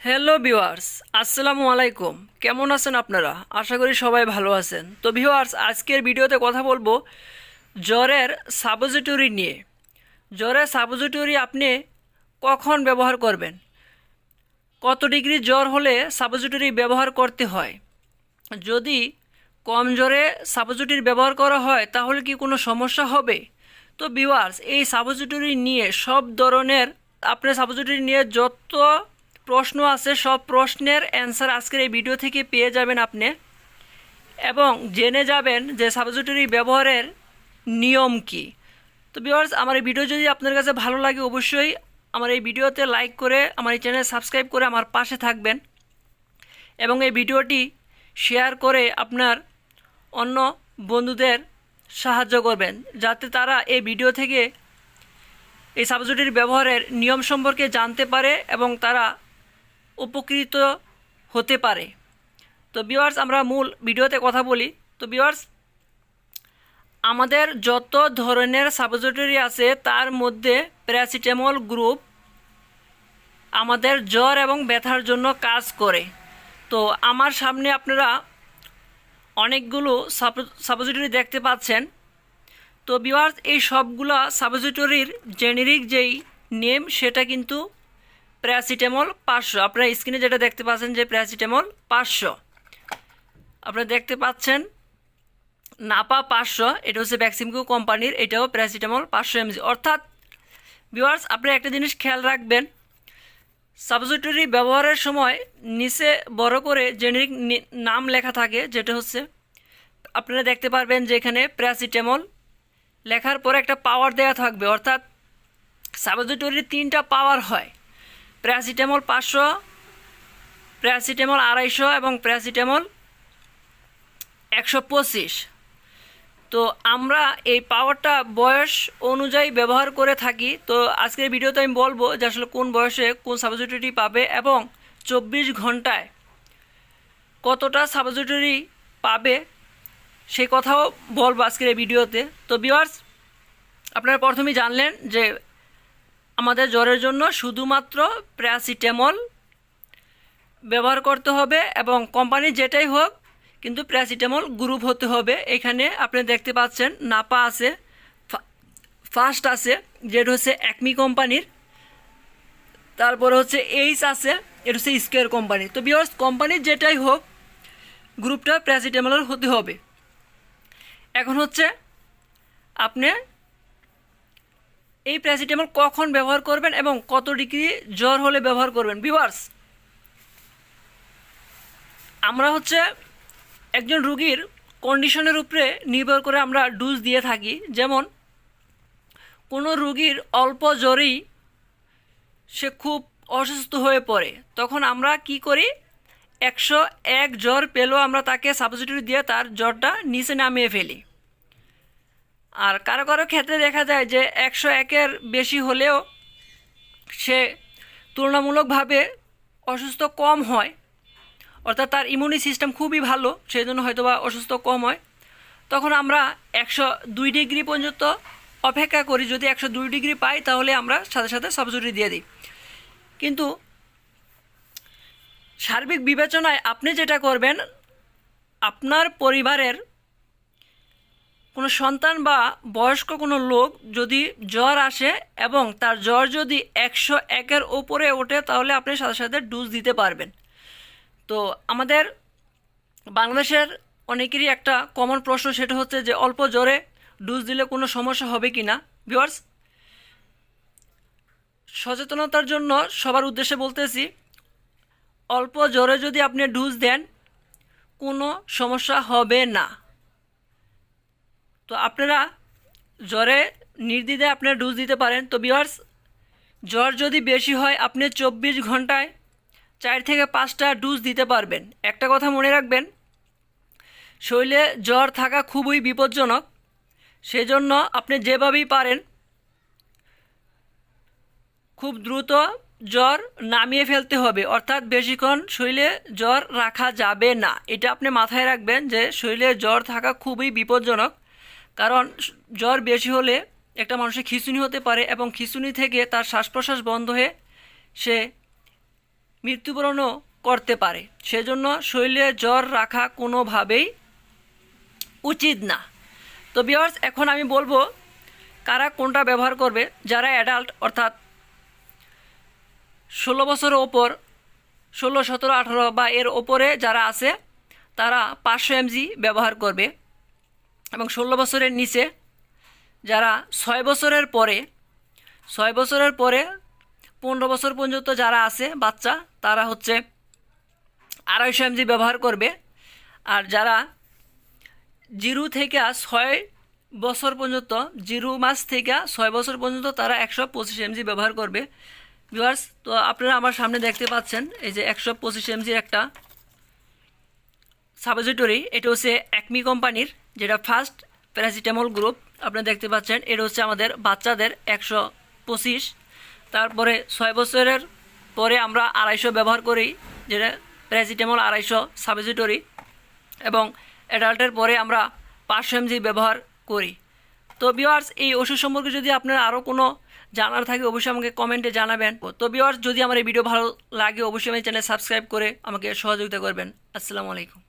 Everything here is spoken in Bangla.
হ্যালো ভিউয়ার্স, আসসালামু আলাইকুম। কেমন আছেন আপনারা? আশা করি সবাই ভালো আছেন। তো ভিউয়ার্স, আজকের ভিডিওতে কথা বলবো জ্বরের সাপোজিটরি নিয়ে। জ্বরের সাপোজিটরি আপনি কখন ব্যবহার করবেন, কত ডিগ্রি জ্বর হলে সাপোজিটরি ব্যবহার করতে হয়, যদি কম জ্বরে সাপোজিটরি ব্যবহার করা হয় তাহলে কি কোনো সমস্যা হবে? তো ভিউয়ার্স, এই সাপোজিটরি নিয়ে সব ধরনের আপনার সাপোজিটরি নিয়ে যত প্রশ্ন আছে সব প্রশ্নের অ্যান্সার আজকের এই ভিডিও থেকে পেয়ে যাবেন আপনি, এবং জেনে যাবেন যে সাপোজিটরি ব্যবহারের নিয়ম কি। তো ভিউয়ার্স, আমার এই ভিডিও যদি আপনার কাছে ভালো লাগে অবশ্যই আমার এই ভিডিওতে লাইক করে আমার এই চ্যানেল সাবস্ক্রাইব করে আমার পাশে থাকবেন, এবং এই ভিডিওটি শেয়ার করে আপনার অন্য বন্ধুদের সাহায্য করবেন যাতে তারা এই ভিডিও থেকে এই সাবজেক্টের ব্যবহারের নিয়ম সম্পর্কে জানতে পারে এবং তারা উপকৃত হতে পারে। তো ভিউয়ার্স, আমরা মূল ভিডিওতে কথা বলি। তো ভিউয়ার্স, আমাদের যত ধরনের সাপোজিটরি আছে তার মধ্যে প্যারাসিটামল গ্রুপ আমাদের জ্বর এবং ব্যথার জন্য কাজ করে। তো আমার সামনে আপনারা অনেকগুলো সাপোজিটরি দেখতে পাচ্ছেন। তো ভিউয়ার্স, এই সবগুলো সাপোজিটরির জেনেরিক যেই নেম সেটা কিন্তু প্যারাসিটামল 500। আপনারা স্ক্রিনে যেটা দেখতে পাচ্ছেন যে প্যারাসিটামল 500 আপনারা দেখতে পাচ্ছেন, নাপা 500, এটা হচ্ছে ভ্যাক্সিমকো কোম্পানির, এটাও প্যারাসিটামল 500 mg। অর্থাৎ ভিউয়ার্স, আপনারা একটা জিনিস খেয়াল রাখবেন, সাপোজিটরি ব্যবহারের সময় নিচে বড় করে জেনেরিক নাম লেখা থাকে, যেটা হচ্ছে আপনারা দেখতে পারবেন যে এখানে প্যারাসিটামল লেখার পরে একটা পাওয়ার দেওয়া থাকবে। অর্থাৎ সাপোজিটরির 3টা পাওয়ার হয়, প্যারাসিটামল 500, প্যারাসিটামল 250 এবং প্যারাসিটামল 125। তো আমরা এই পাওয়ারটা বয়স অনুযায়ী ব্যবহার করে থাকি। তো আজকের ভিডিওতে আমি বলবো যে আসলে কোন বয়সে কোন সাপোজিটরি পাবে এবং 24 ঘন্টায় কতটা সাপোজিটরি পাবে সেই কথাও বলবো আজকের এই ভিডিওতে। তো ভিউয়ার্স, আপনারা প্রথমেই জানলেন যে আমাদের জ্বরের জন্য শুধুমাত্র প্যারাসিটামল ব্যবহার করতে হবে, এবং কোম্পানি যেটাই হোক কিন্তু প্যারাসিটামল গ্রুপ হতে হবে। এখানে আপনি দেখতে পাচ্ছেন নাপা আছে, ফার্স্ট আছে যেটা হচ্ছে অ্যাকমি কোম্পানির, তারপরে হচ্ছে এইচ আছে, এটা হচ্ছে স্কোয়ার কোম্পানি। তো ভিউয়ার্স, কোম্পানির যেটাই হোক গ্রুপটা প্যারাসিটামলের হতে হবে। এখন হচ্ছে আপনি এই প্যারাসিটামল কখন ব্যবহার করবেন এবং কত ডিগ্রি জ্বর হলে ব্যবহার করবেন। ভিউয়ার্স, আমরা হচ্ছে একজন রুগীর কন্ডিশনের উপরে নির্ভর করে আমরা ডোজ দিয়ে থাকি। যেমন কোনো রুগীর অল্প জ্বরেই সে খুব অসুস্থ হয়ে পড়ে, তখন আমরা কি করি, 101 জ্বর পেলেও আমরা তাকে সাপোজিটরি দিয়ে তার জ্বরটা নিচে নামিয়ে ফেলি। আর কারো কারো ক্ষেত্রে দেখা যায় যে 101-এর বেশি হলেও সে তুলনামূলকভাবে অসুস্থ কম হয়, অর্থাৎ তার ইমিউনি সিস্টেম খুবই ভালো, সেই জন্য হয়তো বা অসুস্থ কম হয়। তখন আমরা 102 ডিগ্রি পর্যন্ত অপেক্ষা করি, যদি 102 ডিগ্রি পাই তাহলে আমরা সাথে সাথে সাপোজিটরি দিয়ে দিই। কিন্তু সার্বিক বিবেচনায় আপনি যেটা করবেন, আপনার পরিবারের কোনো সন্তান বা বয়স্ক কোনো লোক যদি জ্বর আসে এবং তার জ্বর যদি 101-এর ওপরে ওঠে তাহলে আপনি সাথে সাথে ডোজ দিতে পারবেন। তো আমাদের বাংলাদেশের অনেকেরই একটা কমন প্রশ্ন, সেটা হচ্ছে যে অল্প জ্বরে ডোজ দিলে কোনো সমস্যা হবে কি না। ভিউয়ার্স, সচেতনতার জন্য সবার উদ্দেশ্যে বলতেছি, অল্প জ্বরে যদি আপনি ডোজ দেন কোনো সমস্যা হবে না। তো আপনারা জ্বরে নির্দ্বিধায় আপনারা ডোজ দিতে পারেন। তো ভিউয়ার্স, জ্বর যদি বেশি হয় আপনি 24 ঘন্টায় 4 থেকে 5টা ডোজ দিতে পারবেন। একটা কথা মনে রাখবেন, শরীরে জ্বর থাকা খুবই বিপজ্জনক, সেজন্য আপনি যেভাবেই পারেন খুব দ্রুত জ্বর নামিয়ে ফেলতে হবে। অর্থাৎ বেশিক্ষণ শরীরে জ্বর রাখা যাবে না, এটা আপনি মাথায় রাখবেন যে শরীরে জ্বর থাকা খুবই বিপজ্জনক। কারণ জ্বর বেশি হলে একটা মানুষের খিঁচুনি হতে পারে, এবং খিঁচুনি থেকে তার শ্বাস প্রশ্বাস বন্ধ হয়ে সে মৃত্যুবরণও করতে পারে। সেজন্য শরীরে জ্বর রাখা কোনোভাবেই উচিত না। তো ভিউয়ার্স, এখন আমি বলবো কারা কোনটা ব্যবহার করবে। যারা অ্যাডাল্ট অর্থাৎ 16 বছরের ওপর, 16, 17, 18 বা এর ওপরে যারা আছে তারা 500 mg ব্যবহার করবে, এবং 16 বছরের নিচে যারা 6 বছরের পরে 15 বছর পর্যন্ত যারা আছে বাচ্চা, তারা হচ্ছে 250 mg ব্যবহার করবে। আর যারা 0 থেকে 6 বছর পর্যন্ত, 0 মাস থেকে 6 বছর পর্যন্ত তারা 125 mg ব্যবহার করবে। ভিউয়ার্স, তো আপনারা আমার সামনে দেখতে পাচ্ছেন এই যে 125 mg একটা সাপোজিটরি। এটা হচ্ছে অ্যাকমি কোম্পানির, যেটা ফার্স্ট প্যারাসিটামল গ্রুপ। আপনারা দেখতে পাচ্ছেন এটা হচ্ছে আমাদের বাচ্চাদের 125। তারপরে 6 বছরের পরে আমরা 250 ব্যবহার করি, যেটা প্যারাসিটামল 250 সাপোজিটরি, এবং অ্যাডাল্টের পরে আমরা 500 mg ব্যবহার করি। তো ভিউয়ার্স, এই ওষুধ সম্পর্কে যদি আপনার আরও কোনো জানার থাকে অবশ্যই আমাকে কমেন্টে জানাবেন। তো ভিউয়ার্স, যদি আমার এই ভিডিও ভালো লাগে অবশ্যই আমার চ্যানেল সাবস্ক্রাইব করে আমাকে সহযোগিতা করবেন। আসসালামু আলাইকুম।